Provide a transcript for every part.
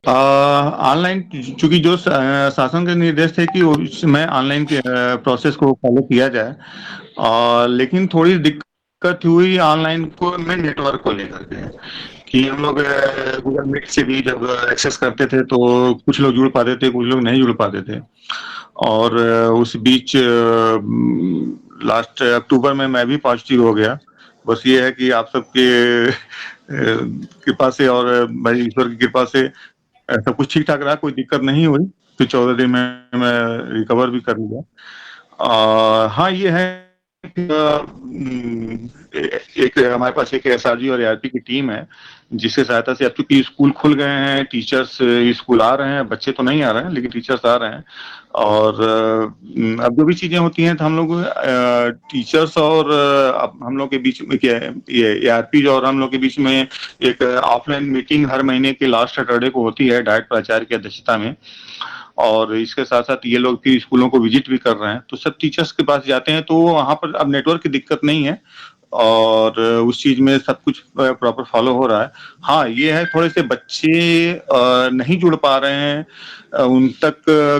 Online, चूंकि जो शासन के निर्देश थे कि उसमें ऑनलाइन के प्रोसेस को फॉलो किया जाए, और लेकिन थोड़ी दिक्कत हुई ऑनलाइन को में नेटवर्क को लेकर के, कि हम लोग गूगल मीट से भी जब एक्सेस करते थे तो कुछ लोग जुड़ पाते थे, कुछ लोग नहीं जुड़ पाते थे। और उस बीच लास्ट अक्टूबर में मैं भी पॉजिटिव हो गया। बस ये है कि आप सबके कृपा से और भाई ईश्वर की कृपा से सब कुछ ठीक ठाक रहा, कोई दिक्कत नहीं हुई। तो 14 दिन में मैं रिकवर भी कर लिया। हाँ, ये है कि एक हमारे पास एक एसआरजी और एआरपी की टीम है, जिसकी सहायता से अब चूंकि स्कूल खुल गए हैं, टीचर्स स्कूल आ रहे हैं, बच्चे तो नहीं आ रहे हैं लेकिन टीचर्स आ रहे हैं। और अब जो भी चीजें होती हैं तो हम लोग टीचर्स और अब हम लोग के बीच में क्या है, ये एआरपी और हम लोग के बीच में एक ऑफलाइन मीटिंग हर महीने के लास्ट सैटरडे को होती है, डायरेक्ट प्राचार्य की अध्यक्षता में। और इसके साथ साथ ये लोग फिर स्कूलों को विजिट भी कर रहे हैं, तो सब टीचर्स के पास जाते हैं, तो वहां पर अब नेटवर्क की दिक्कत नहीं है और उस चीज में सब कुछ प्रॉपर फॉलो हो रहा है। हाँ, ये है थोड़े से बच्चे नहीं जुड़ पा रहे हैं, उन तक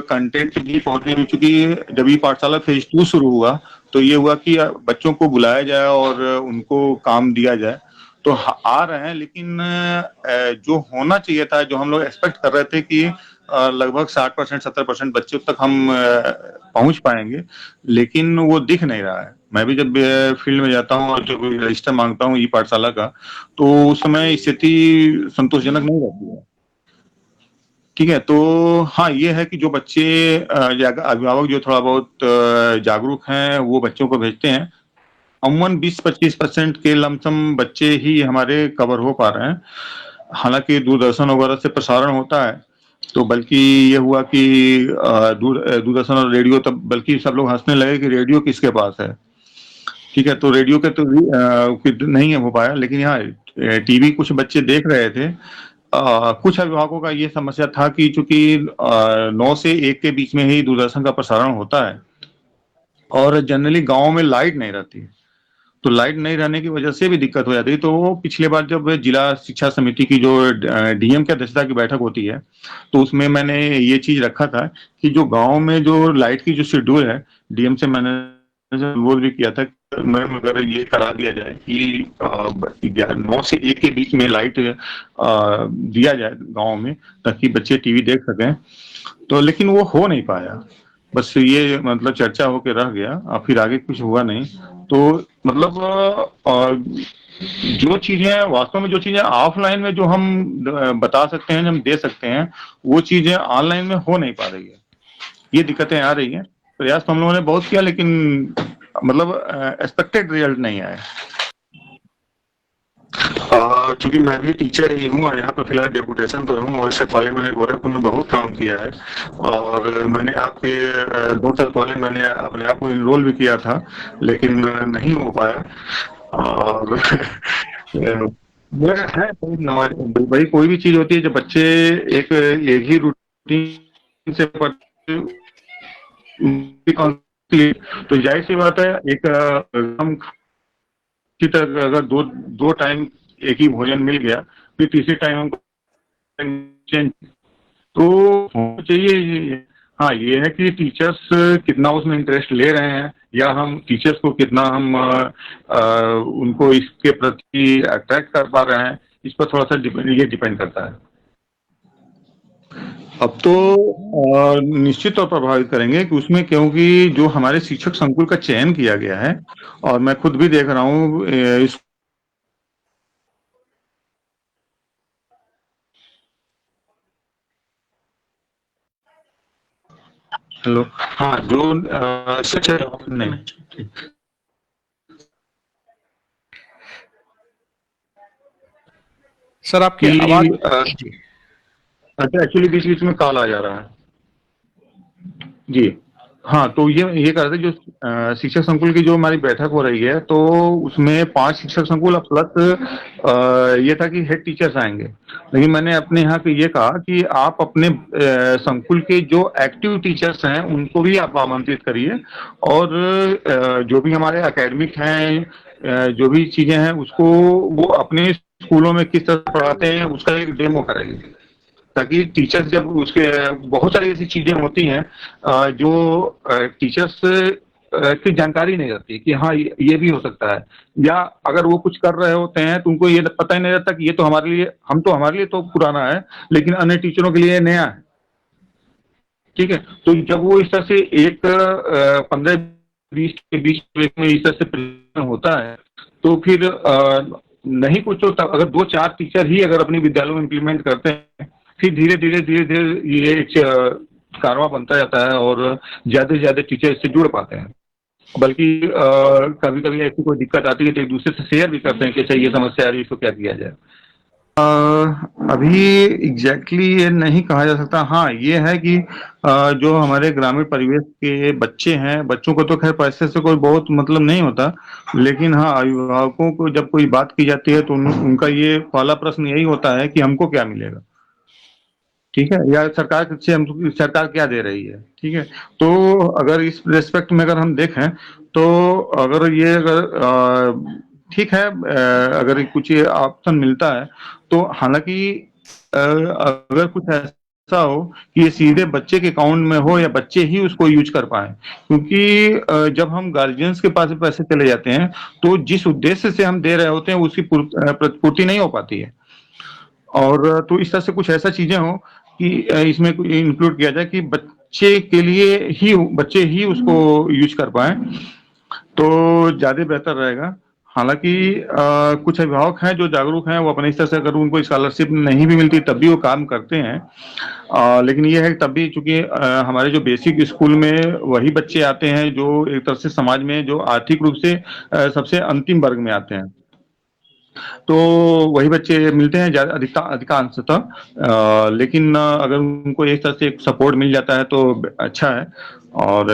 कंटेंट नहीं पहुंचने में, चूंकि जब ये पाठशाला फेज 2 शुरू हुआ तो ये हुआ कि बच्चों को बुलाया जाए और उनको काम दिया जाए। तो आ रहे हैं, लेकिन जो होना चाहिए था, जो हम लोग एक्सपेक्ट कर रहे थे कि लगभग 60% 70% बच्चों तक हम पहुंच पाएंगे, लेकिन वो दिख नहीं रहा है। मैं भी जब फील्ड में जाता हूँ और जब रजिस्टर मांगता हूँ ई पाठशाला का, तो उस समय स्थिति संतोषजनक नहीं रहती है। ठीक है, तो हाँ, ये है कि जो बच्चे या अभिभावक जो थोड़ा बहुत जागरूक हैं, वो बच्चों को भेजते हैं। अमूमन 20-25% के लमसम बच्चे ही हमारे कवर हो पा रहे हैं। हालांकि दूरदर्शन वगैरह से प्रसारण होता है, तो बल्कि ये हुआ कि दूरदर्शन और रेडियो, तब बल्कि सब लोग हंसने लगे कि रेडियो किसके पास है। ठीक है, तो रेडियो के तो नहीं हो पाया, लेकिन यहाँ टीवी कुछ बच्चे देख रहे थे। कुछ अभिभावकों का ये समस्या था कि चूंकि 9 से 1 के बीच में ही दूरदर्शन का प्रसारण होता है और जनरली गांव में लाइट नहीं रहती, तो लाइट नहीं रहने की वजह से भी दिक्कत हो जाती है। तो वो पिछले बार जब जिला शिक्षा समिति की जो डीएम की अध्यक्षता की बैठक होती है, तो उसमें मैंने ये चीज रखा था कि जो गांव में जो लाइट की जो शेड्यूल है, डीएम से मैंने अनुरोध भी किया था कि मैम अगर ये करा दिया जाए कि 9 से 1 के बीच में लाइट दिया जाए गांव में, ताकि बच्चे टीवी देख सकें। तो लेकिन वो हो नहीं पाया, बस ये मतलब चर्चा होके रह गया, और फिर आगे कुछ हुआ नहीं। तो मतलब जो चीजें वास्तव में, जो चीजें ऑफलाइन में जो हम बता सकते हैं, जो हम दे सकते हैं, वो चीजें ऑनलाइन में हो नहीं पा रही है। ये दिक्कतें आ रही हैं। प्रयास तो हम लोगों ने बहुत किया, लेकिन मतलब एक्सपेक्टेड रिजल्ट नहीं आया। चूंकि मैं भी टीचर ही हूँ और यहाँ पर फिलहाल डेपुटेशन पर हूँ, और इससे पहले मैंने गोरखपुर में बहुत काम किया है, और मैंने आपके 2 साल पहले मैंने अपने आप को इनरोल भी किया था, लेकिन नहीं हो पाया। और है भाई, कोई भी चीज होती है, जब बच्चे एक एक ही रूटीन से पढ़ते, तो जाहिर सी बात है, एक हम अगर दो दो टाइम एक ही भोजन मिल गया, फिर तीसरे टाइम हमको चेंज तो होना चाहिए। हाँ, ये है कि टीचर्स कितना उसमें इंटरेस्ट ले रहे हैं, या हम टीचर्स को कितना हम उनको इसके प्रति अट्रैक्ट कर पा रहे हैं, इस पर थोड़ा सा ये डिपेंड करता है। अब तो निश्चित तौर पर प्रभावित करेंगे कि उसमें, क्योंकि जो हमारे शिक्षक संकुल का चयन किया गया है, और मैं खुद भी देख रहा हूँ इस हेलो, हाँ, जो शिक्षक नहीं, सर आपकी कि आवाज अच्छा, एक्चुअली बीच बीच में कॉल आ जा रहा है जी। हाँ, तो ये कह रहे थे, जो शिक्षक संकुल की जो हमारी बैठक हो रही है, तो उसमें 5 शिक्षक संकुल प्लस ये था कि हेड टीचर्स आएंगे। लेकिन मैंने अपने यहाँ पे ये कहा कि आप अपने संकुल के जो एक्टिव टीचर्स हैं उनको भी आप आमंत्रित करिए, और जो भी हमारे एकेडमिक हैं, जो भी चीजें हैं, उसको वो अपने स्कूलों में किस तरह पढ़ाते हैं उसका एक डेमो कराइए, ताकि टीचर्स जब उसके बहुत सारी ऐसी चीजें होती हैं जो टीचर्स की जानकारी नहीं रहती कि हाँ ये भी हो सकता है, या अगर वो कुछ कर रहे होते हैं तो उनको ये पता ही नहीं रहता कि ये तो हमारे लिए तो पुराना है, लेकिन अन्य टीचरों के लिए नया है। ठीक है, तो जब वो इस तरह से एक 15-20 के बीच में इस तरह से प्रेजेंटेशन होता है, तो फिर नहीं कुछ तो अगर 2-4 टीचर ही अगर अपने विद्यालयों में इम्प्लीमेंट करते हैं, फिर धीरे धीरे ये एक कारवां बनता जाता है और ज्यादा से ज्यादा टीचर इससे जुड़ पाते हैं। बल्कि कभी कभी ऐसी कोई दिक्कत आती है तो एक दूसरे से शेयर भी करते हैं कि अच्छा ये समस्या आ रही है, इसको क्या किया जाए। अभी एग्जैक्टली ये नहीं कहा जा सकता। हाँ, ये है कि जो हमारे ग्रामीण परिवेश के बच्चे हैं, बच्चों को तो खैर पैसे से कोई बहुत मतलब नहीं होता, लेकिन हाँ, अभिभावकों को जब कोई बात की जाती है तो उनका ये पहला प्रश्न यही होता है कि हमको क्या मिलेगा। ठीक है, या सरकार क्या दे रही है। ठीक है, तो अगर इस रेस्पेक्ट में अगर हम देखें तो अगर ये अगर ठीक है, अगर कुछ ये ऑप्शन मिलता है तो हालांकि अगर कुछ ऐसा हो कि ये सीधे बच्चे के अकाउंट में हो या बच्चे ही उसको यूज कर पाए, क्योंकि जब हम गार्जियंस के पास पैसे चले जाते हैं तो जिस उद्देश्य से हम दे रहे होते हैं उसकी प्रतिपूर्ति नहीं हो पाती है। और तो इस तरह से कुछ ऐसा चीजें हो कि इसमें इंक्लूड किया जाए कि बच्चे ही उसको यूज कर पाए तो ज्यादा बेहतर रहेगा। हालांकि कुछ अभिभावक हैं जो जागरूक हैं, वो अपने स्तर से अगर उनको स्कॉलरशिप नहीं भी मिलती तब भी वो काम करते हैं। लेकिन ये है कि तब भी चूंकि हमारे जो बेसिक स्कूल में वही बच्चे आते हैं जो एक तरह से समाज में जो आर्थिक रूप से सबसे अंतिम वर्ग में आते हैं, तो वही बच्चे मिलते हैं अधिकांशतः। लेकिन अगर उनको एक तरह से एक सपोर्ट मिल जाता है तो अच्छा है। और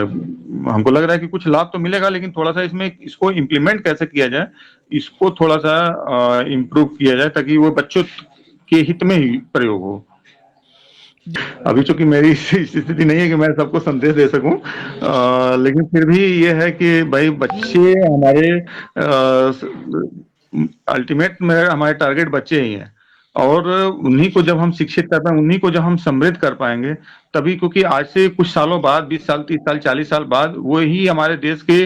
हमको लग रहा है कि कुछ लाभ तो मिलेगा, लेकिन थोड़ा सा इसमें इसको इम्प्लीमेंट कैसे किया जाए, इसको थोड़ा सा इम्प्रूव किया जाए ताकि वो बच्चों के हित में ही प्रयोग हो। अभी चूंकि मेरी स्थिति नहीं है कि मैं सबको संदेश दे सकूं, लेकिन फिर भी ये है कि भाई बच्चे हमारे अल्टीमेट में हमारे टारगेट बच्चे ही हैं, और उन्हीं को जब हम शिक्षित कर पाएंगे, उन्हीं को जब हम समृद्ध कर पाएंगे तभी, क्योंकि आज से कुछ सालों बाद 20 साल 30 साल 40 साल बाद वो ही हमारे देश के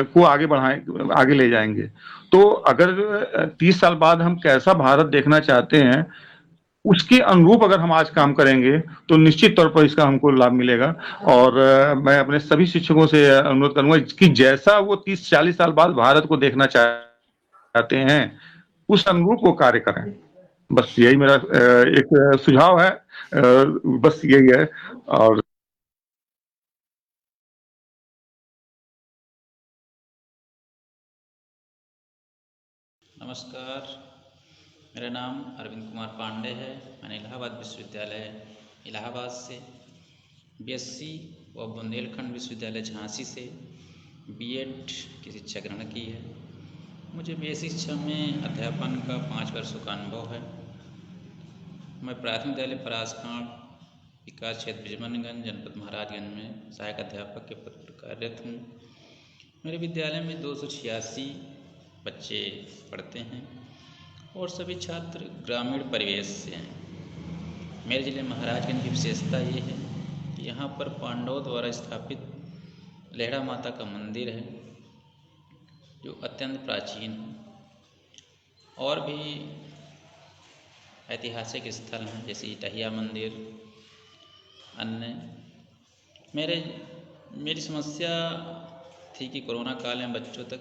को आगे बढ़ाए आगे ले जाएंगे। तो अगर 30 साल बाद हम कैसा भारत देखना चाहते हैं उसके अनुरूप अगर हम आज काम करेंगे तो निश्चित तौर पर इसका हमको लाभ मिलेगा। और मैं अपने सभी शिक्षकों से अनुरोध करूंगा कि जैसा वो 30-40 साल बाद भारत को देखना चाहते हैं उस अनुरूप वो कार्य करें। बस यही मेरा एक सुझाव है, बस यही है। और नमस्कार, मेरा नाम अरविंद कुमार पांडे है। मैंने इलाहाबाद विश्वविद्यालय इलाहाबाद से बीएससी व बुंदेलखंड विश्वविद्यालय झांसी से बीएड की शिक्षा ग्रहण की है। मुझे बेसिक शिक्षा में अध्यापन का 5 वर्षों का अनुभव है। मैं प्राथमिक विद्यालय परासखाड़ विकास क्षेत्र ब्रिजमनगंज जनपद महाराजगंज में सहायक अध्यापक के पद पर कार्यरत हूँ। मेरे विद्यालय में 286 बच्चे पढ़ते हैं और सभी छात्र ग्रामीण परिवेश से हैं। मेरे ज़िले महाराजगंज की विशेषता ये है कि यहाँ पर पांडवों द्वारा स्थापित लेहड़ा माता का मंदिर है जो अत्यंत प्राचीन है। और भी ऐतिहासिक स्थल हैं जैसे इटहिया मंदिर अन्य। मेरी समस्या थी कि कोरोना काल में बच्चों तक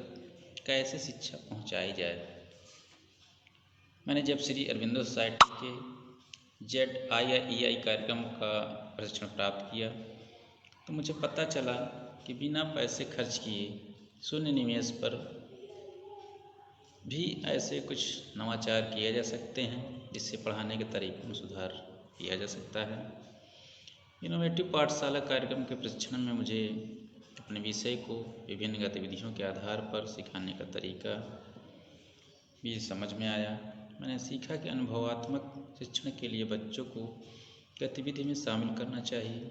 कैसे शिक्षा पहुंचाई जाए। मैंने जब श्री अरविंदो सोसाइटी के ZII कार्यक्रम का प्रशिक्षण प्राप्त किया तो मुझे पता चला कि बिना पैसे खर्च किए शून्य निवेश पर भी ऐसे कुछ नवाचार किए जा सकते हैं जिससे पढ़ाने के तरीकों में सुधार किया जा सकता है। इनोवेटिव पाठशाला कार्यक्रम के प्रशिक्षण में मुझे अपने विषय को विभिन्न गतिविधियों के आधार पर सिखाने का तरीका भी समझ में आया। मैंने सीखा कि अनुभवात्मक शिक्षण के लिए बच्चों को गतिविधि में शामिल करना चाहिए।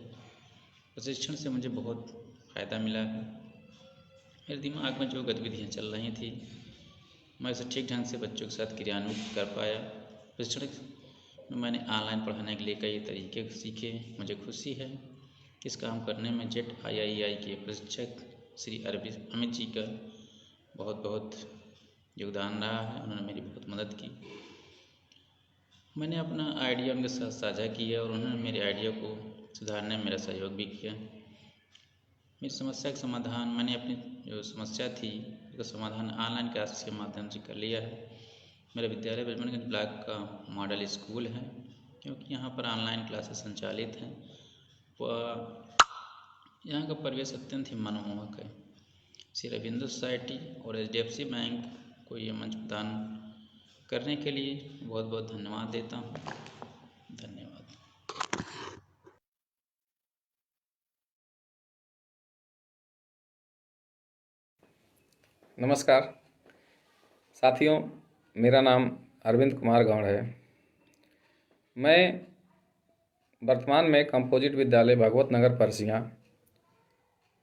प्रशिक्षण से मुझे बहुत फ़ायदा मिला है। मेरे दिमाग में जो गतिविधियाँ चल रही थी मैं उसे ठीक ढंग से बच्चों के साथ क्रियान्वित कर पाया। प्रशिक्षण मैंने ऑनलाइन पढ़ाने के लिए कई तरीके सीखे। मुझे खुशी है इस काम करने में ZIII के प्रशिक्षक श्री अमित जी का बहुत बहुत योगदान रहा है। उन्होंने मेरी बहुत मदद की। मैंने अपना आइडिया उनके साथ साझा किया और उन्होंने मेरे आइडिया को सुधारने में मेरा सहयोग भी किया। मेरी समस्या का समाधान, मैंने अपनी जो समस्या थी उसका समाधान ऑनलाइन क्लासेस के माध्यम से कर लिया है। मेरा विद्यालय बजरंगगंज ब्लॉक का मॉडल स्कूल है, क्योंकि यहाँ पर ऑनलाइन क्लासेस संचालित हैं। वह यहाँ का परिवेश अत्यंत ही मनमोहक है। श्री अरबिंदो सोसाइटी और HDFC बैंक को ये मंच प्रदान करने के लिए बहुत बहुत धन्यवाद देता हूँ। धन्यवाद। नमस्कार साथियों, मेरा नाम अरविंद कुमार गौड़ है। मैं वर्तमान में कंपोजिट विद्यालय भगवत नगर परसियाँ,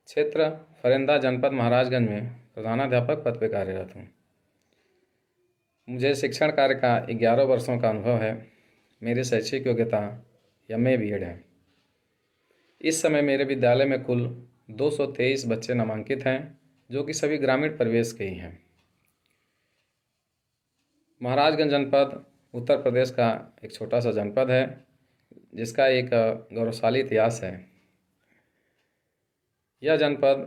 क्षेत्र फरेंदा, जनपद महाराजगंज में प्रधानाध्यापक पद पर कार्यरत हूँ। मुझे शिक्षण कार्य का 11 वर्षों का अनुभव है। मेरी शैक्षिक योग्यता MA BEd है। इस समय मेरे विद्यालय में कुल 223 बच्चे नामांकित हैं, जो कि सभी ग्रामीण परिवेश के ही हैं। महाराजगंज जनपद उत्तर प्रदेश का एक छोटा सा जनपद है, जिसका एक गौरवशाली इतिहास है। यह जनपद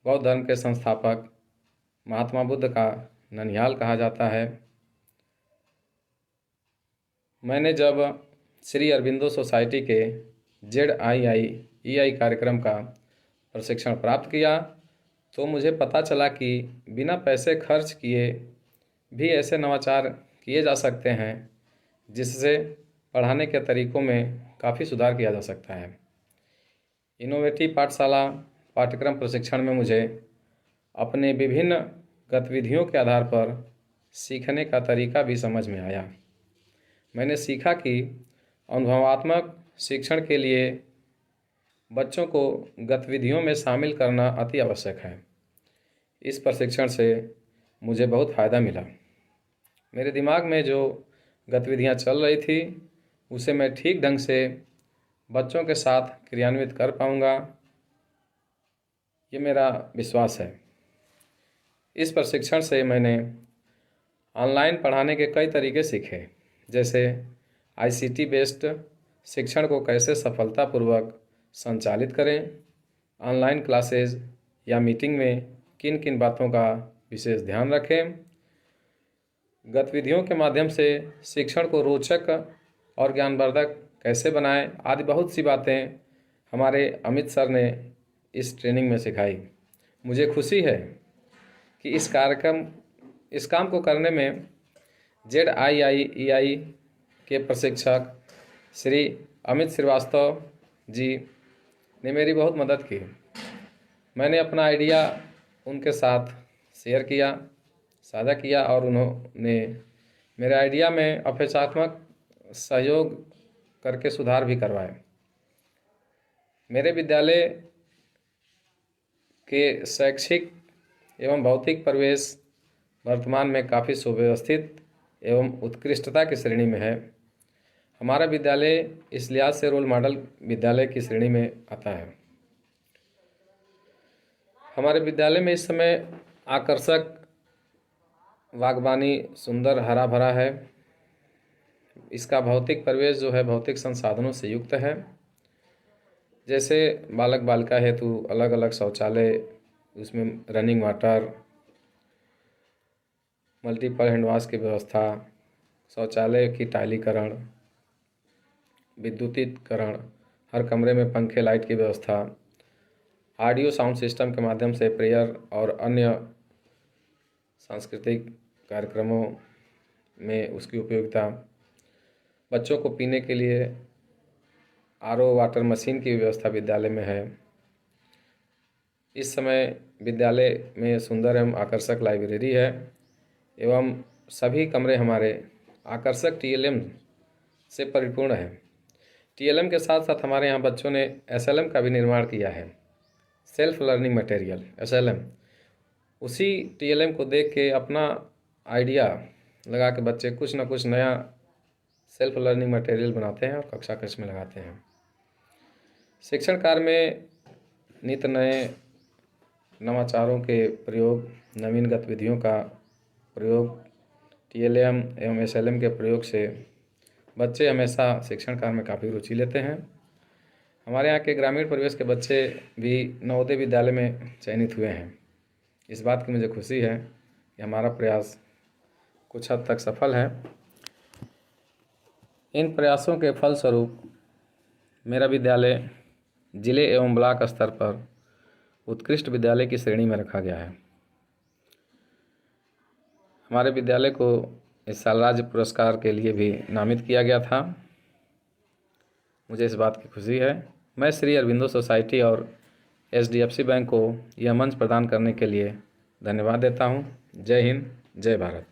बौद्ध धर्म के संस्थापक महात्मा बुद्ध का ननिहाल कहा जाता है। मैंने जब श्री अरबिंदो सोसाइटी के ZIII कार्यक्रम का प्रशिक्षण प्राप्त किया तो मुझे पता चला कि बिना पैसे खर्च किए भी ऐसे नवाचार किए जा सकते हैं जिससे पढ़ाने के तरीकों में काफ़ी सुधार किया जा सकता है। इनोवेटिव पाठशाला पाठ्यक्रम प्रशिक्षण में मुझे अपने विभिन्न गतिविधियों के आधार पर सीखने का तरीका भी समझ में आया। मैंने सीखा कि अनुभवात्मक शिक्षण के लिए बच्चों को गतिविधियों में शामिल करना अति आवश्यक है। इस प्रशिक्षण से मुझे बहुत फ़ायदा मिला। मेरे दिमाग में जो गतिविधियां चल रही थी उसे मैं ठीक ढंग से बच्चों के साथ क्रियान्वित कर पाऊंगा, ये मेरा विश्वास है। इस प्रशिक्षण से मैंने ऑनलाइन पढ़ाने के कई तरीके सीखे, जैसे ICT बेस्ड शिक्षण को कैसे सफलतापूर्वक संचालित करें, ऑनलाइन क्लासेज या मीटिंग में किन किन बातों का विशेष ध्यान रखें, गतिविधियों के माध्यम से शिक्षण को रोचक और ज्ञानवर्धक कैसे बनाएं, आदि बहुत सी बातें हमारे अमित सर ने इस ट्रेनिंग में सिखाई। मुझे खुशी है कि इस काम को करने में ZIII के प्रशिक्षक श्री अमित श्रीवास्तव जी ने मेरी बहुत मदद की। मैंने अपना आइडिया उनके साथ शेयर किया, साझा किया और उन्होंने मेरे आइडिया में अपेक्षात्मक सहयोग करके सुधार भी करवाए। मेरे विद्यालय के शैक्षिक एवं भौतिक परिवेश वर्तमान में काफ़ी सुव्यवस्थित एवं उत्कृष्टता की श्रेणी में है। हमारा विद्यालय इस लिहाज से रोल मॉडल विद्यालय की श्रेणी में आता है। हमारे विद्यालय में इस समय आकर्षक बागवानी सुंदर हरा भरा है। इसका भौतिक परिवेश जो है भौतिक संसाधनों से युक्त है, जैसे बालक बालिका हेतु अलग अलग शौचालय, उसमें running water, multiple hand wash की व्यवस्था, शौचालय की टाइलीकरण, विद्युतीकरण, हर कमरे में पंखे लाइट की व्यवस्था, ऑडियो साउंड सिस्टम के माध्यम से प्रेयर और अन्य सांस्कृतिक कार्यक्रमों में उसकी उपयोगिता, बच्चों को पीने के लिए RO वाटर मशीन की व्यवस्था विद्यालय में है। इस समय विद्यालय में सुंदर एवं आकर्षक लाइब्रेरी है एवं सभी कमरे हमारे आकर्षक TLM से परिपूर्ण है। TLM के साथ साथ हमारे यहाँ बच्चों ने SLM का भी निर्माण किया है, सेल्फ लर्निंग मटेरियल SLM। उसी TLM को देख के अपना आइडिया लगा के बच्चे कुछ ना कुछ नया सेल्फ लर्निंग मटेरियल बनाते हैं और कक्षा कक्ष में लगाते हैं। शिक्षण कार्य में नित नए नवाचारों के प्रयोग, नवीन गतिविधियों का प्रयोग, TLM एवं SLM के प्रयोग से बच्चे हमेशा शिक्षण कार्य में काफ़ी रुचि लेते हैं। हमारे यहाँ के ग्रामीण परिवेश के बच्चे भी नवोदय विद्यालय में चयनित हुए हैं। इस बात की मुझे खुशी है कि हमारा प्रयास कुछ हद तक सफल है। इन प्रयासों के फलस्वरूप मेरा विद्यालय जिले एवं ब्लॉक स्तर पर उत्कृष्ट विद्यालय की श्रेणी में रखा गया है। हमारे विद्यालय को इस साल राज्य पुरस्कार के लिए भी नामित किया गया था। मुझे इस बात की खुशी है। मैं श्री अरविंदो सोसाइटी और HDFC बैंक को यह मंच प्रदान करने के लिए धन्यवाद देता हूँ। जय हिंद, जय भारत।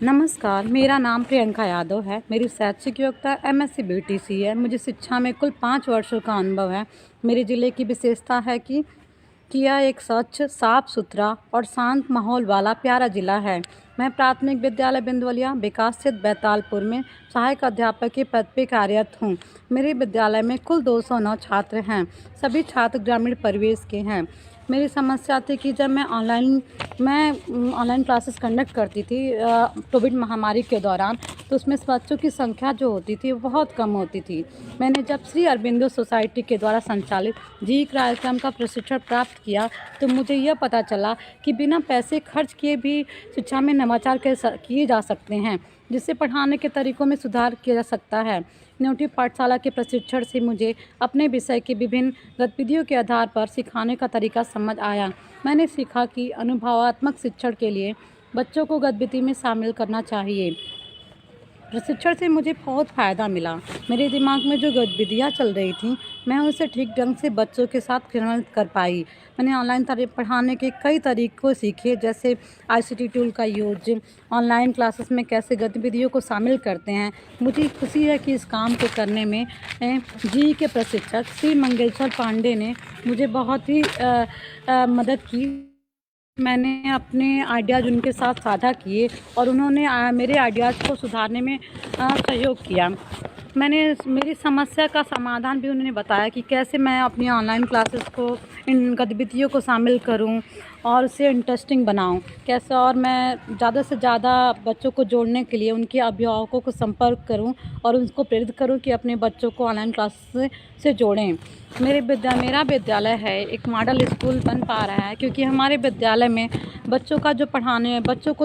नमस्कार, मेरा नाम प्रियंका यादव है। मेरी शैक्षिक योग्यता MSc BTC है। मुझे शिक्षा में कुल 5 वर्षों का अनुभव है। मेरे ज़िले की विशेषता है कि यह एक स्वच्छ, साफ सुथरा और शांत माहौल वाला प्यारा ज़िला है। मैं प्राथमिक विद्यालय बिंदवलिया विकासक्षेत्र बैतालपुर में सहायक अध्यापक के पद पर कार्यरत हूँ। मेरे विद्यालय में कुल 209 छात्र हैं। सभी छात्र ग्रामीण परिवेश के हैं। मेरी समस्या थी कि जब मैं ऑनलाइन क्लासेस कंडक्ट करती थी कोविड महामारी के दौरान, तो उसमें बच्चों की संख्या जो होती थी वो बहुत कम होती थी। मैंने जब श्री अरविंदो सोसाइटी के द्वारा संचालित जी कार्यक्रम का प्रशिक्षण प्राप्त किया, तो मुझे यह पता चला कि बिना पैसे खर्च किए भी शिक्षा में नवाचार किए जा सकते हैं, जिससे पढ़ाने के तरीकों में सुधार किया जा सकता है। न्योटी पाठशाला के प्रशिक्षण से मुझे अपने विषय की विभिन्न गतिविधियों के आधार पर सिखाने का तरीका समझ आया। मैंने सीखा कि अनुभवात्मक शिक्षण के लिए बच्चों को गतिविधि में शामिल करना चाहिए। प्रशिक्षण से मुझे बहुत फ़ायदा मिला। मेरे दिमाग में जो गतिविधियाँ चल रही थीं, मैं उसे ठीक ढंग से बच्चों के साथ क्रियान्वित कर पाई। मैंने ऑनलाइन पढ़ाने के कई तरीक़ों सीखे, जैसे ICT टूल का यूज, ऑनलाइन क्लासेस में कैसे गतिविधियों को शामिल करते हैं। मुझे खुशी है कि इस काम को करने में जी के प्रशिक्षक श्री मंगेश्वर पांडे ने मुझे बहुत ही मदद की। मैंने अपने आइडियाज़ उनके साथ साझा किए और उन्होंने मेरे आइडियाज़ को सुधारने में सहयोग किया। मेरी समस्या का समाधान भी उन्होंने बताया कि कैसे मैं अपनी ऑनलाइन क्लासेस को, इन गतिविधियों को शामिल करूं और उसे इंटरेस्टिंग बनाऊं कैसे, और मैं ज़्यादा से ज़्यादा बच्चों को जोड़ने के लिए उनके अभिभावकों को संपर्क करूं और उनको प्रेरित करूं कि अपने बच्चों को ऑनलाइन क्लास से जोड़ें। मेरा विद्यालय है एक मॉडल स्कूल बन पा रहा है, क्योंकि हमारे विद्यालय में बच्चों को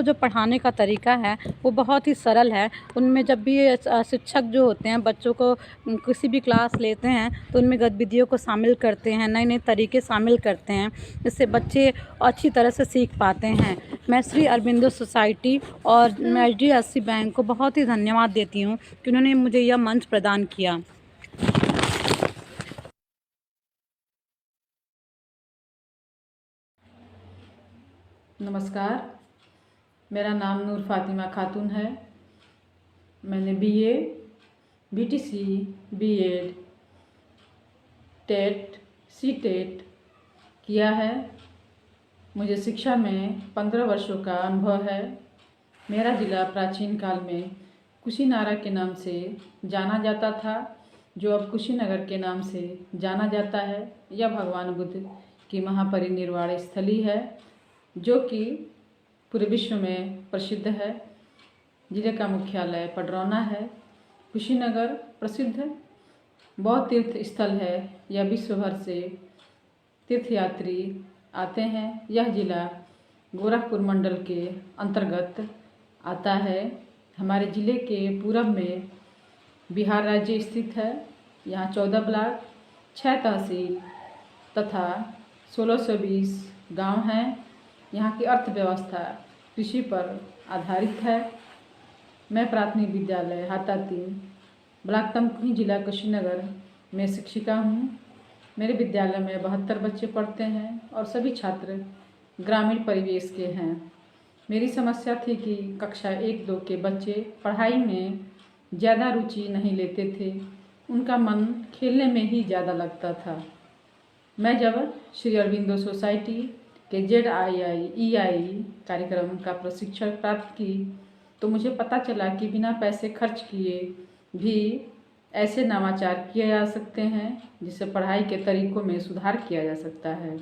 जो पढ़ाने का तरीका है वो बहुत ही सरल है। उनमें जब भी शिक्षक जो होते हैं बच्चों को किसी भी क्लास लेते हैं तो उनमें गतिविधियों को शामिल करते हैं, नए नए तरीके शामिल करते हैं, जिससे बच्चे अच्छी तरह से सीख पाते हैं। मैं श्री अरविंदो सोसाइटी और HDFC बैंक को बहुत ही धन्यवाद देती हूँ कि उन्होंने मुझे यह मंच प्रदान किया। नमस्कार, मेरा नाम नूर फातिमा खातून है। मैंने BA, BTC, B.Ed, TET, C.TET किया है। मुझे शिक्षा में 15 वर्षों का अनुभव है। मेरा ज़िला प्राचीन काल में कुशीनारा के नाम से जाना जाता था, जो अब कुशीनगर के नाम से जाना जाता है। यह भगवान बुद्ध की महापरिनिर्वाण स्थली है, जो कि पूरे विश्व में प्रसिद्ध है। जिले का मुख्यालय पडरौना है। कुशीनगर प्रसिद्ध बौद्ध तीर्थ स्थल है। यह विश्व भर से तीर्थयात्री आते हैं। यह जिला गोरखपुर मंडल के अंतर्गत आता है। हमारे ज़िले के पूरब में बिहार राज्य स्थित है। यहाँ 14 ब्लॉक, 6 तहसील तथा 1620 गांव हैं। यहाँ की अर्थव्यवस्था कृषि पर आधारित है। मैं प्राथमिक विद्यालय हाता 3 ब्लॉक तमकुही जिला कुशीनगर में शिक्षिका हूँ। मेरे विद्यालय में 72 बच्चे पढ़ते हैं और सभी छात्र ग्रामीण परिवेश के हैं। मेरी समस्या थी कि कक्षा 1-2 के बच्चे पढ़ाई में ज़्यादा रुचि नहीं लेते थे। उनका मन खेलने में ही ज़्यादा लगता था। मैं जब श्री अरविंदो सोसाइटी के ZII कार्यक्रम का प्रशिक्षण प्राप्त की तो मुझे पता चला कि बिना पैसे खर्च किए भी ऐसे नवाचार किए जा सकते हैं जिससे पढ़ाई के तरीकों में सुधार किया जा सकता है।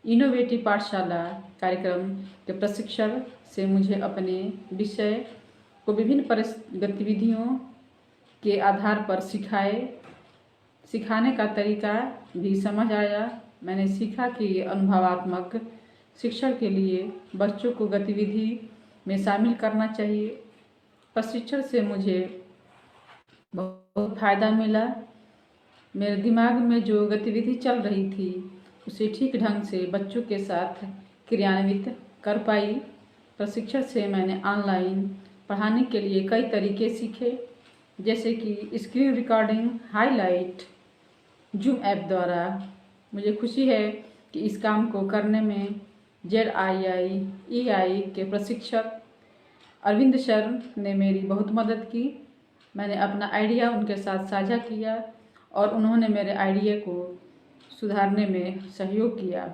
इनोवेटिव पाठशाला कार्यक्रम के प्रशिक्षण से मुझे अपने विषय को विभिन्न गतिविधियों के आधार पर सिखाने का तरीका भी समझ आया। मैंने सीखा कि अनुभवात्मक शिक्षण के लिए बच्चों को गतिविधि में शामिल करना चाहिए। प्रशिक्षण से मुझे बहुत फ़ायदा मिला। मेरे दिमाग में जो गतिविधि चल रही थी उसे ठीक ढंग से बच्चों के साथ क्रियान्वित कर पाई। प्रशिक्षण से मैंने ऑनलाइन पढ़ाने के लिए कई तरीके सीखे, जैसे कि screen recording, highlight, zoom app द्वारा। मुझे खुशी है कि इस काम को करने में ZII के प्रशिक्षक अरविंद सर ने मेरी बहुत मदद की। मैंने अपना आइडिया उनके साथ साझा किया और उन्होंने मेरे आइडिया को सुधारने में सहयोग किया।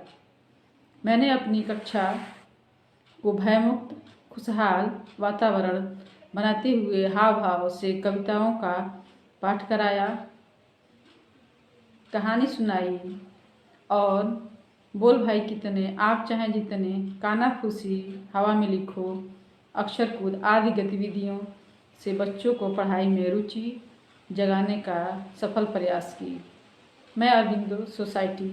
मैंने अपनी कक्षा को भयमुक्त खुशहाल वातावरण बनाते हुए हाव भाव से कविताओं का पाठ कराया, कहानी सुनाई और बोल भाई कितने, आप चाहें जितने, काना फूसी, हवा में लिखो, अक्षर कूद आदि गतिविधियों से बच्चों को पढ़ाई में रुचि जगाने का सफल प्रयास की। मैं अरविंदो सोसाइटी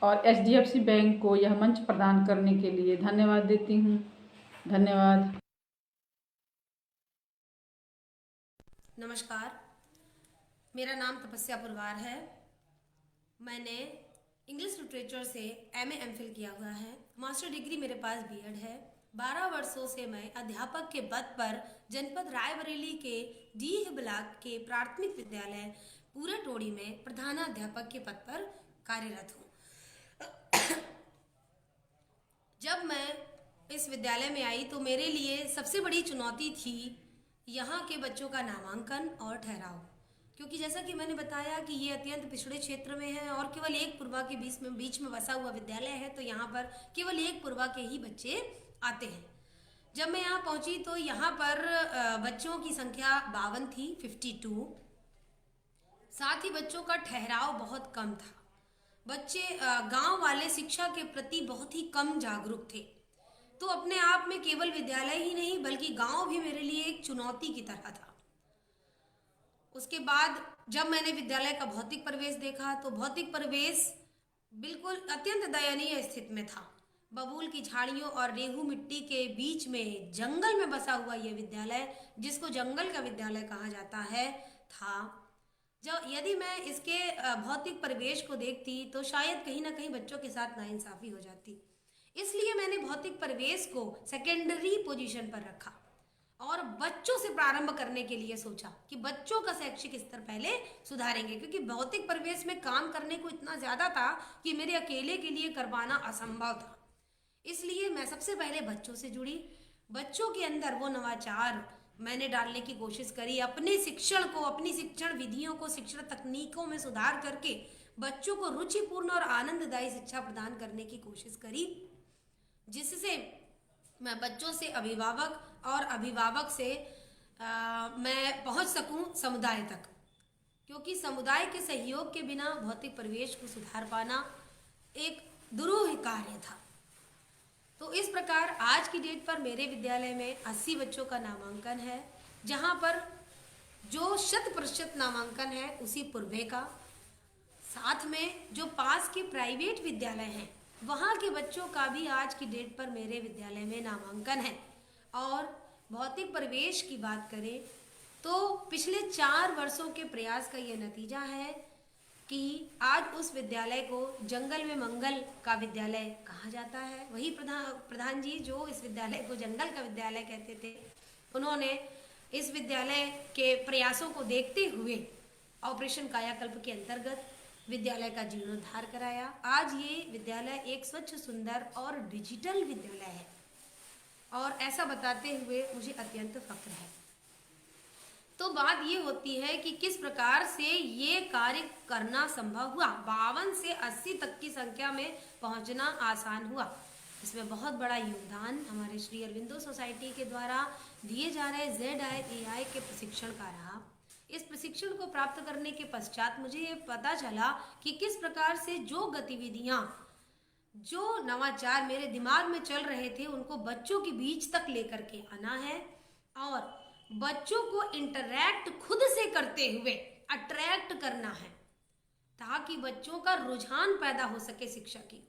और HDFC बैंक को यह मंच प्रदान करने के लिए धन्यवाद देती हूँ। धन्यवाद। नमस्कार, मेरा नाम तपस्या पुरवार है। मैंने इंग्लिश लिटरेचर से MA MPhil किया हुआ है। मास्टर डिग्री मेरे पास BEd है। 12 वर्षों से मैं अध्यापक के पद पर जनपद रायबरेली के डीह ब्लॉक के प्राथमिक विद्यालय पूरे टोड़ी में प्रधानाध्यापक के पद पर कार्यरत हूँ। जब मैं इस विद्यालय में आई तो मेरे लिए सबसे बड़ी चुनौती थी यहाँ के बच्चों का नामांकन और ठहराव, क्योंकि जैसा कि मैंने बताया कि ये अत्यंत पिछड़े क्षेत्र में है और केवल एक पूर्वा के बीच में बसा हुआ विद्यालय है, तो यहाँ पर केवल एक पूर्वा के ही बच्चे आते हैं। जब मैं यहाँ पहुँची तो यहाँ पर बच्चों की संख्या 52 थी, 52। साथ ही बच्चों का ठहराव बहुत कम था। बच्चे गांव वाले शिक्षा के प्रति बहुत ही कम जागरूक थे। तो अपने आप में केवल विद्यालय ही नहीं बल्कि गांव भी मेरे लिए एक चुनौती की तरह था। उसके बाद जब मैंने विद्यालय का भौतिक परिवेश देखा तो भौतिक परिवेश बिल्कुल अत्यंत दयनीय स्थिति में था। बबूल की झाड़ियों और रेहू मिट्टी के बीच में जंगल में बसा हुआ यह विद्यालय, जिसको जंगल का विद्यालय कहा जाता है, था। यदि मैं इसके भौतिक परिवेश को देखती तो शायद कहीं ना कहीं बच्चों के साथ नाइंसाफी हो जाती। इसलिए मैंने भौतिक परिवेश को सेकेंडरी पोजीशन पर रखा और बच्चों से प्रारंभ करने के लिए सोचा कि बच्चों का शैक्षिक स्तर पहले सुधारेंगे, क्योंकि भौतिक परिवेश में काम करने को इतना ज़्यादा था कि मेरे अकेले के लिए करवाना असंभव था। इसलिए मैं सबसे पहले बच्चों से जुड़ी। बच्चों के अंदर वो नवाचार मैंने डालने की कोशिश करी। अपने शिक्षण को, अपनी शिक्षण विधियों को, शिक्षण तकनीकों में सुधार करके बच्चों को रुचिपूर्ण और आनंददायी शिक्षा प्रदान करने की कोशिश करी, जिससे मैं बच्चों से अभिभावक और अभिभावक से मैं पहुंच सकूं समुदाय तक, क्योंकि समुदाय के सहयोग के बिना भौतिक परिवेश को सुधार पाना एक दुरूह कार्य था। तो इस प्रकार आज की डेट पर मेरे विद्यालय में 80 बच्चों का नामांकन है, जहां पर जो 100% नामांकन है उसी पूर्वे का। साथ में जो पास के प्राइवेट विद्यालय हैं वहाँ के बच्चों का भी आज की डेट पर मेरे विद्यालय में नामांकन है। और भौतिक परिवेश की बात करें तो पिछले 4 वर्षों के प्रयास का ये नतीजा है कि आज उस विद्यालय को जंगल में मंगल का विद्यालय कहा जाता है। वही प्रधान जी जो इस विद्यालय को जंगल का विद्यालय कहते थे, उन्होंने इस विद्यालय के प्रयासों को देखते हुए ऑपरेशन कायाकल्प के अंतर्गत विद्यालय का जीर्णोद्धार कराया। आज ये विद्यालय एक स्वच्छ, सुंदर और डिजिटल विद्यालय है और ऐसा बताते हुए मुझे अत्यंत फक्र है। तो बात ये होती है कि किस प्रकार से ये कार्य करना संभव हुआ। 52 से 80 तक की संख्या में पहुंचना आसान हुआ। इसमें बहुत बड़ा योगदान हमारे श्री अरविंदो सोसाइटी के द्वारा दिए जा रहे ZIEI के प्रशिक्षण का रहा। इस प्रशिक्षण को प्राप्त करने के पश्चात मुझे ये पता चला कि किस प्रकार से जो गतिविधियां, जो नवाचार मेरे दिमाग में चल रहे थे, उनको बच्चों के बीच तक लेकर के आना है और बच्चों को इंटरैक्ट खुद से करते हुए अट्रैक्ट करना है, ताकि बच्चों का रुझान पैदा हो सके शिक्षा की ओर।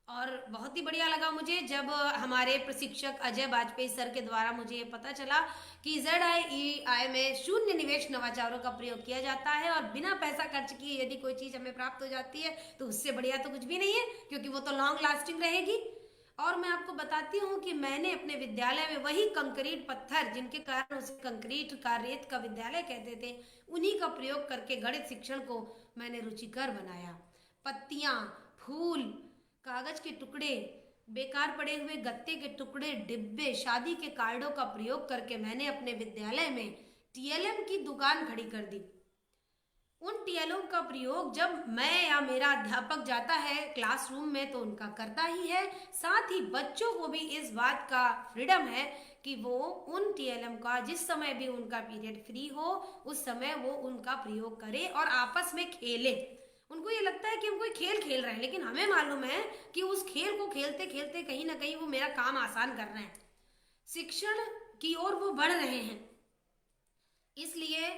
और बहुत ही बढ़िया लगा मुझे जब हमारे प्रशिक्षक अजय वाजपेयी सर के द्वारा मुझे ये पता चला कि ZIEI में शून्य निवेश नवाचारों का प्रयोग किया जाता है और बिना पैसा खर्च किए यदि कोई चीज़ हमें प्राप्त हो जाती है तो उससे बढ़िया तो कुछ भी नहीं है, क्योंकि वो तो लॉन्ग लास्टिंग रहेगी। और मैं आपको बताती हूँ कि मैंने अपने विद्यालय में वही कंक्रीट पत्थर, जिनके कारण उसे कंक्रीट का रेत का विद्यालय कहते थे, उन्हीं का प्रयोग करके गणित शिक्षण को मैंने रुचिकर बनाया। पत्तियाँ, फूल, कागज के टुकड़े, बेकार पड़े हुए गत्ते के टुकड़े, डिब्बे, शादी के कार्डों का प्रयोग करके मैंने अपने विद्यालय में TLM की दुकान खड़ी कर दी। उन TLM का प्रयोग जब मैं या मेरा अध्यापक जाता है क्लासरूम में तो उनका करता ही है, साथ ही बच्चों को भी इस बात का फ्रीडम है कि वो उन TLM का जिस समय भी उनका पीरियड फ्री हो उस समय वो उनका प्रयोग करे और आपस में खेले। उनको ये लगता है कि हम कोई खेल खेल रहे हैं, लेकिन हमें मालूम है कि उस खेल को खेलते खेलते कहीं ना कहीं वो मेरा काम आसान कर रहे हैं, शिक्षण की ओर वो बढ़ रहे हैं। इसलिए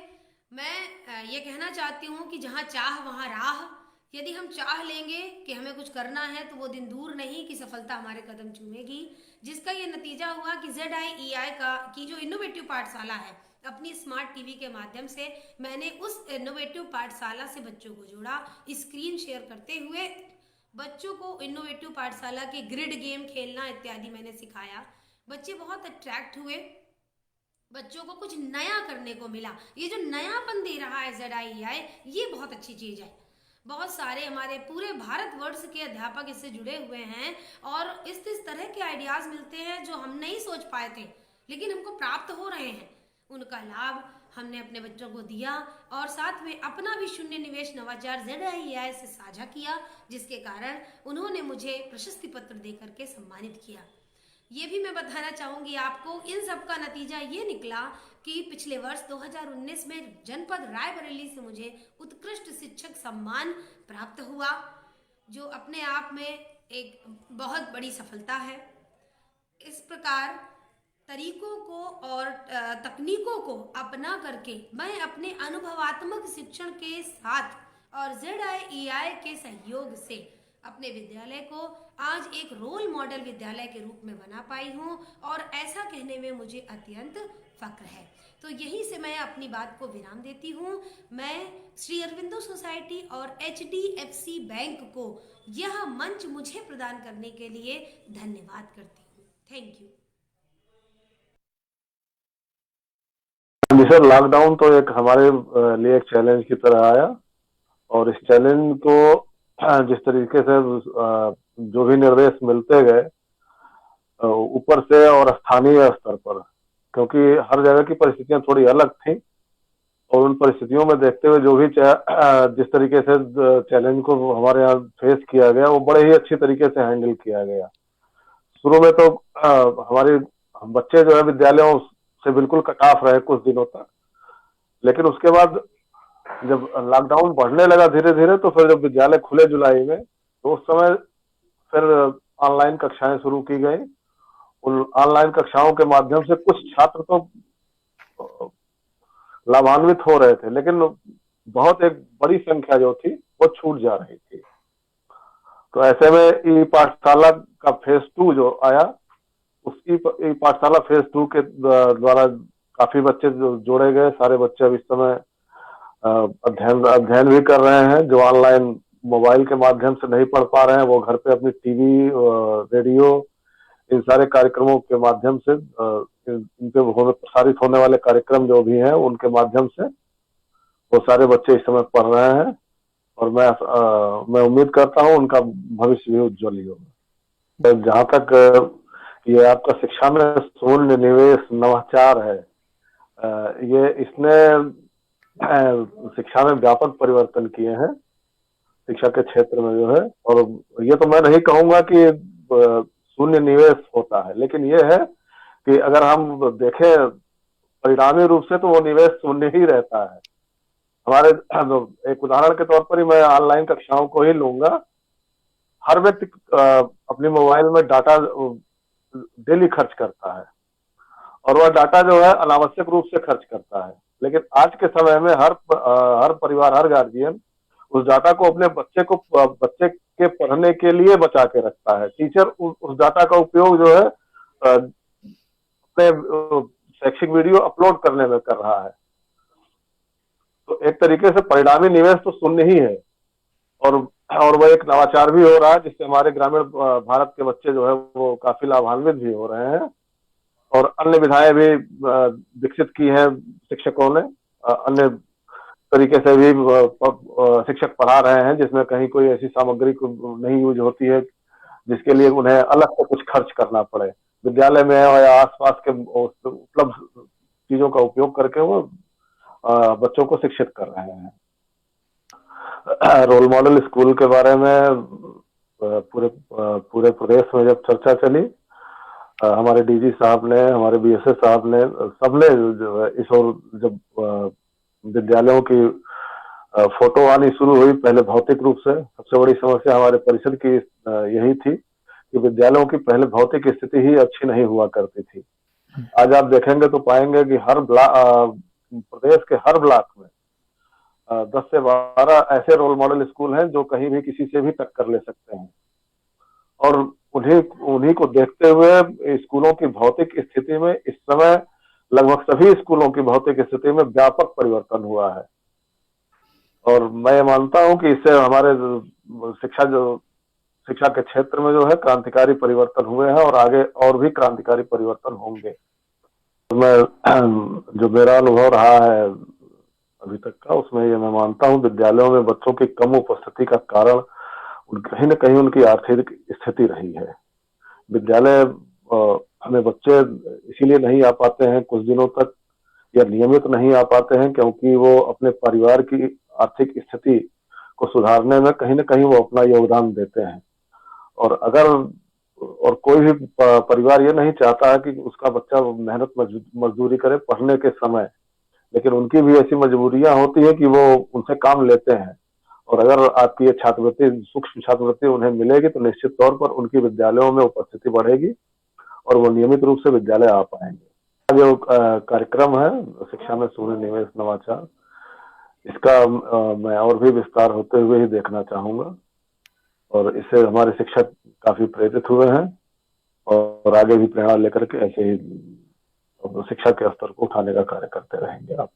मैं ये कहना चाहती हूँ कि जहाँ चाह वहाँ राह। यदि हम चाह लेंगे कि हमें कुछ करना है तो वो दिन दूर नहीं कि सफलता हमारे कदम चूमेगी, जिसका ये नतीजा हुआ कि ZIEI की जो इनोवेटिव पाठशाला है, अपनी स्मार्ट टीवी के माध्यम से मैंने उस इनोवेटिव पाठशाला से बच्चों को जोड़ा। स्क्रीन शेयर करते हुए बच्चों को इनोवेटिव पाठशाला के ग्रिड गेम खेलना इत्यादि मैंने सिखाया। बच्चे बहुत अट्रैक्ट हुए, बच्चों को कुछ नया करने को मिला। ये जो नयापन दे रहा है ZIEI, ये बहुत अच्छी चीज़ है। बहुत सारे हमारे पूरे भारतवर्ष के अध्यापक इससे जुड़े हुए हैं और इस तरह के आइडियाज़ मिलते हैं जो हम नहीं सोच पाए थे, लेकिन हमको प्राप्त हो रहे हैं। उनका लाभ हमने अपने बच्चों को दिया और साथ में अपना भी शून्य निवेश नवाचार ZIEI से साझा किया, जिसके कारण उन्होंने मुझे प्रशस्ति पत्र देकर के सम्मानित किया। ये भी मैं बताना चाहूँगी आपको, इन सब का नतीजा ये निकला कि पिछले वर्ष 2019 में जनपद रायबरेली से मुझे उत्कृष्ट शिक्षक सम्मान प्राप्त हुआ, जो अपने आप में एक बहुत बड़ी सफलता है। इस प्रकार तरीकों को और तकनीकों को अपना करके मैं अपने अनुभवात्मक शिक्षण के साथ और ZIEI के सहयोग से अपने विद्यालय को आज एक रोल मॉडल विद्यालय के रूप में बना पाई हूँ और ऐसा कहने में मुझे अत्यंत फक्र है। तो यहीं से मैं अपनी बात को विराम देती हूँ। मैं श्री अरविंदो सोसाइटी और HDFC बैंक को यह मंच मुझे प्रदान करने के लिए धन्यवाद करती हूँ। Thank you. जी सर, लॉकडाउन तो एक हमारे लिए एक चैलेंज की तरह आया और इस चैलेंज को जिस तरीके से जो भी निर्देश मिलते गए ऊपर से और स्थानीय स्तर पर, क्योंकि हर जगह की परिस्थितियां थोड़ी अलग थी और उन परिस्थितियों में देखते हुए जो भी जिस तरीके से चैलेंज को हमारे यहाँ फेस किया गया वो बड़े ही अच्छी तरीके से हैंडल किया गया। शुरू में तो हमारे बच्चे जो है विद्यालयों से बिल्कुल कट ऑफ रहे कुछ दिनों तक, लेकिन उसके बाद जब लॉकडाउन बढ़ने लगा धीरे धीरे तो फिर जब विद्यालय खुले जुलाई में तो उस समय फिर ऑनलाइन कक्षाएं शुरू की गई। उन ऑनलाइन कक्षाओं के माध्यम से कुछ छात्र तो लाभान्वित हो रहे थे, लेकिन बहुत एक बड़ी संख्या जो थी वो छूट जा रही थी। तो ऐसे में ई पाठशाला का फेज 2 जो आया, उस ई पाठशाला फेज 2 के द्वारा काफी बच्चे जोड़े गए। सारे बच्चे अब इस समय अध्ययन भी कर रहे हैं। जो ऑनलाइन मोबाइल के माध्यम से नहीं पढ़ पा रहे हैं वो घर पे अपनी टीवी, रेडियो, इन सारे कार्यक्रमों के माध्यम से इन पे प्रसारित होने वाले कार्यक्रम जो भी हैं उनके माध्यम से वो सारे बच्चे इस समय पढ़ रहे हैं और मैं उम्मीद करता हूं उनका भविष्य भी उज्ज्वल ही होगा। जहाँ तक ये आपका शिक्षा में शून्य निवेश नवाचार है, ये इसने शिक्षा में व्यापक परिवर्तन किए हैं, शिक्षा के क्षेत्र में जो है। और ये तो मैं नहीं कहूंगा कि शून्य निवेश होता है, लेकिन ये है कि अगर हम देखें परिणामी रूप से तो वो निवेश शून्य ही रहता है। हमारे एक उदाहरण के तौर पर ही मैं ऑनलाइन कक्षाओं को ही लूंगा। हर व्यक्ति अपने मोबाइल में डाटा डेली खर्च करता है और वह डाटा जो है अनावश्यक रूप से खर्च करता है। लेकिन आज के समय में हर परिवार, हर गार्जियन उस डाटा को अपने बच्चे के पढ़ने के लिए बचा के रखता है। टीचर उस डाटा का उपयोग जो है अपने शैक्षिक वीडियो अपलोड करने में कर रहा है। तो एक तरीके से परिणामी निवेश तो शून्य ही है और वह एक नवाचार भी हो रहा है, जिससे हमारे ग्रामीण भारत के बच्चे जो है वो काफी लाभान्वित भी हो रहे हैं। और अन्य विधाएं भी विकसित की हैं शिक्षकों ने, अन्य तरीके से भी शिक्षक पढ़ा रहे हैं, जिसमें कहीं कोई ऐसी सामग्री नहीं यूज होती है जिसके लिए उन्हें अलग से कुछ खर्च करना पड़े। विद्यालय में या आसपास के उपलब्ध चीजों का उपयोग करके वो बच्चों को शिक्षित कर रहे हैं। रोल मॉडल स्कूल के बारे में पूरे प्रदेश में जब चर्चा चली, हमारे डीजी साहब ने, हमारे बीएसए साहब ने, सबने इस ओर जब विद्यालयों की फोटो आनी शुरू हुई, पहले भौतिक रूप से, सबसे बड़ी समस्या हमारे परिषद की यही थी कि विद्यालयों की पहले भौतिक स्थिति ही अच्छी नहीं हुआ करती थी। आज आप देखेंगे तो पाएंगे कि हर प्रदेश के हर ब्लॉक में 10 से 12 ऐसे रोल मॉडल स्कूल हैं जो कहीं भी किसी से भी टक्कर ले सकते हैं। और उन्हीं को देखते हुए स्कूलों की भौतिक स्थिति में इस समय लगभग सभी स्कूलों की भौतिक स्थिति में व्यापक परिवर्तन हुआ है। और मैं मानता हूं कि इससे हमारे शिक्षा के क्षेत्र में जो है क्रांतिकारी परिवर्तन हुए हैं और आगे और भी क्रांतिकारी परिवर्तन होंगे। जो मेरा अनुभव रहा है अभी तक का, उसमें ये मैं मानता हूं विद्यालयों में बच्चों की कम उपस्थिति का कारण कहीं न कहीं उनकी आर्थिक स्थिति रही है। विद्यालय हमें बच्चे इसीलिए नहीं आ पाते हैं कुछ दिनों तक या नियमित नहीं आ पाते हैं क्योंकि वो अपने परिवार की आर्थिक स्थिति को सुधारने में कहीं न कहीं वो अपना योगदान देते हैं। और कोई भी परिवार ये नहीं चाहता है कि उसका बच्चा मेहनत मजदूरी करे पढ़ने के समय, लेकिन उनकी भी ऐसी मजबूरियां होती है कि वो उनसे काम लेते हैं। और अगर आपकी ये छात्रवृत्ति, सूक्ष्म छात्रवृत्ति उन्हें मिलेगी तो निश्चित तौर पर उनकी विद्यालयों में उपस्थिति बढ़ेगी और वो नियमित रूप से विद्यालय आ पाएंगे। जो कार्यक्रम है शिक्षा में शून्य निवेश नवाचार, इसका मैं और भी विस्तार होते हुए ही देखना चाहूंगा और इससे हमारे शिक्षक काफी प्रेरित हुए हैं और आगे भी प्रेरणा लेकर के ऐसे ही शिक्षा के स्तर को उठाने का कार्य करते रहेंगे आप।